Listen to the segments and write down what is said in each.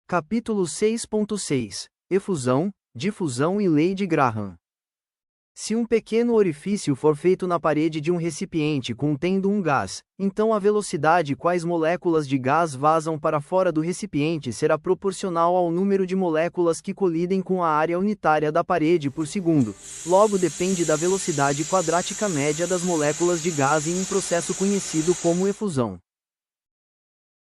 Capítulo 6.6 Efusão, difusão e lei de Graham. Se um pequeno orifício for feito na parede de um recipiente contendo um gás, então a velocidade quais moléculas de gás vazam para fora do recipiente será proporcional ao número de moléculas que colidem com a área unitária da parede por segundo. Logo depende da velocidade quadrática média das moléculas de gás em um processo conhecido como efusão.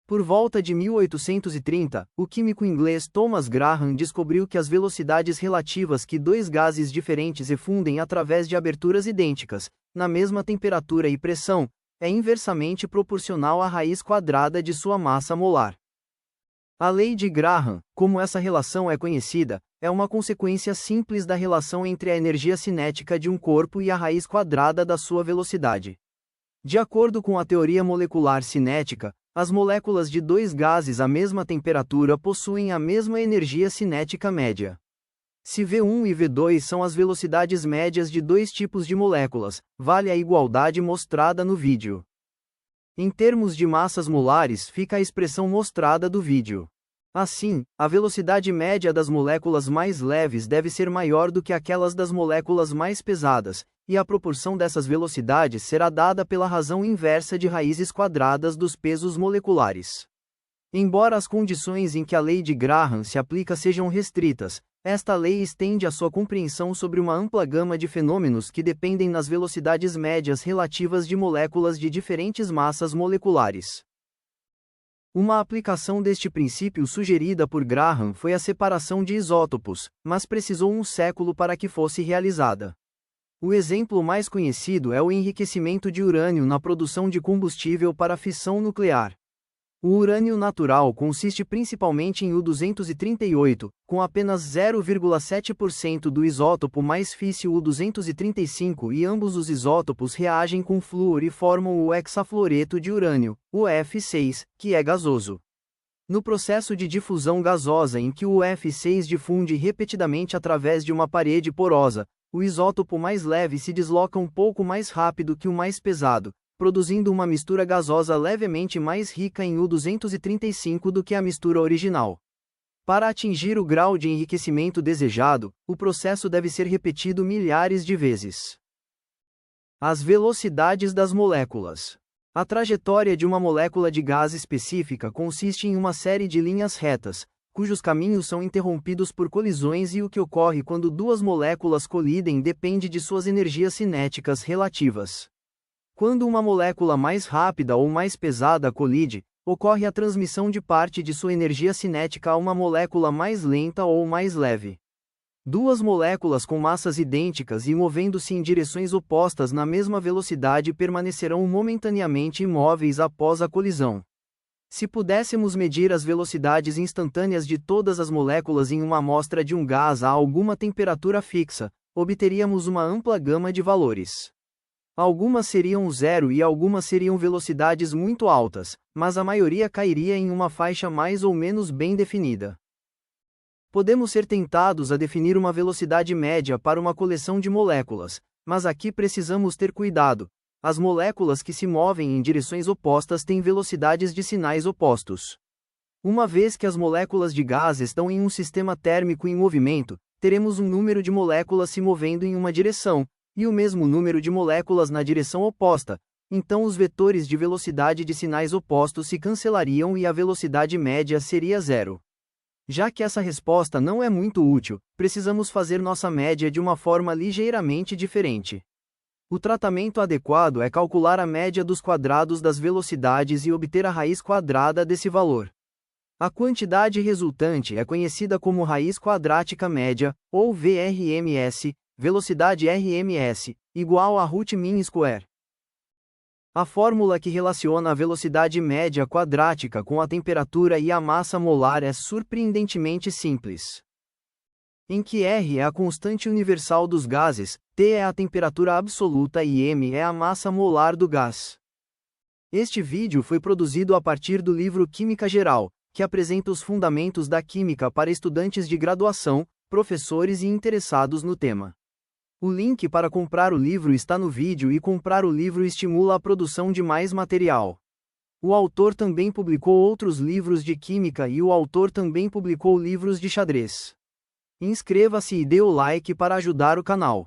Por volta de 1830, o químico inglês Thomas Graham descobriu que as velocidades relativas que dois gases diferentes efundem através de aberturas idênticas, na mesma temperatura e pressão, é inversamente proporcional à raiz quadrada de sua massa molar. A lei de Graham, como essa relação é conhecida, é uma consequência simples da relação entre a energia cinética de um corpo e a raiz quadrada da sua velocidade. De acordo com a teoria molecular cinética, as moléculas de dois gases à mesma temperatura possuem a mesma energia cinética média. Se V1 e V2 são as velocidades médias de dois tipos de moléculas, vale a igualdade mostrada no vídeo. Em termos de massas molares fica a expressão mostrada do vídeo. Assim, a velocidade média das moléculas mais leves deve ser maior do que aquelas das moléculas mais pesadas, e a proporção dessas velocidades será dada pela razão inversa de raízes quadradas dos pesos moleculares. Embora as condições em que a lei de Graham se aplica sejam restritas, esta lei estende a sua compreensão sobre uma ampla gama de fenômenos que dependem nas velocidades médias relativas de moléculas de diferentes massas moleculares. Uma aplicação deste princípio sugerida por Graham foi a separação de isótopos, mas precisou um século para que fosse realizada. O exemplo mais conhecido é o enriquecimento de urânio na produção de combustível para fissão nuclear. O urânio natural consiste principalmente em U-238, com apenas 0,7% do isótopo mais físsil U-235 e ambos os isótopos reagem com flúor e formam o hexafluoreto de urânio, o F6, que é gasoso. No processo de difusão gasosa em que o F6 difunde repetidamente através de uma parede porosa, o isótopo mais leve se desloca um pouco mais rápido que o mais pesado, produzindo uma mistura gasosa levemente mais rica em U-235 do que a mistura original. Para atingir o grau de enriquecimento desejado, o processo deve ser repetido milhares de vezes. As velocidades das moléculas. A trajetória de uma molécula de gás específica consiste em uma série de linhas retas, cujos caminhos são interrompidos por colisões, e o que ocorre quando duas moléculas colidem depende de suas energias cinéticas relativas. Quando uma molécula mais rápida ou mais pesada colide, ocorre a transmissão de parte de sua energia cinética a uma molécula mais lenta ou mais leve. Duas moléculas com massas idênticas e movendo-se em direções opostas na mesma velocidade permanecerão momentaneamente imóveis após a colisão. Se pudéssemos medir as velocidades instantâneas de todas as moléculas em uma amostra de um gás a alguma temperatura fixa, obteríamos uma ampla gama de valores. Algumas seriam zero e algumas seriam velocidades muito altas, mas a maioria cairia em uma faixa mais ou menos bem definida. Podemos ser tentados a definir uma velocidade média para uma coleção de moléculas, mas aqui precisamos ter cuidado. As moléculas que se movem em direções opostas têm velocidades de sinais opostos. Uma vez que as moléculas de gás estão em um sistema térmico em movimento, teremos um número de moléculas se movendo em uma direção, e o mesmo número de moléculas na direção oposta, então os vetores de velocidade de sinais opostos se cancelariam e a velocidade média seria zero. Já que essa resposta não é muito útil, precisamos fazer nossa média de uma forma ligeiramente diferente. O tratamento adequado é calcular a média dos quadrados das velocidades e obter a raiz quadrada desse valor. A quantidade resultante é conhecida como raiz quadrática média, ou VRMS, velocidade RMS, igual a root mean square. A fórmula que relaciona a velocidade média quadrática com a temperatura e a massa molar é surpreendentemente simples. Em que R é a constante universal dos gases, T é a temperatura absoluta e M é a massa molar do gás. Este vídeo foi produzido a partir do livro Química Geral, que apresenta os fundamentos da química para estudantes de graduação, professores e interessados no tema. O link para comprar o livro está no vídeo e comprar o livro estimula a produção de mais material. O autor também publicou outros livros de química e o autor também publicou livros de xadrez. Inscreva-se e dê o like para ajudar o canal.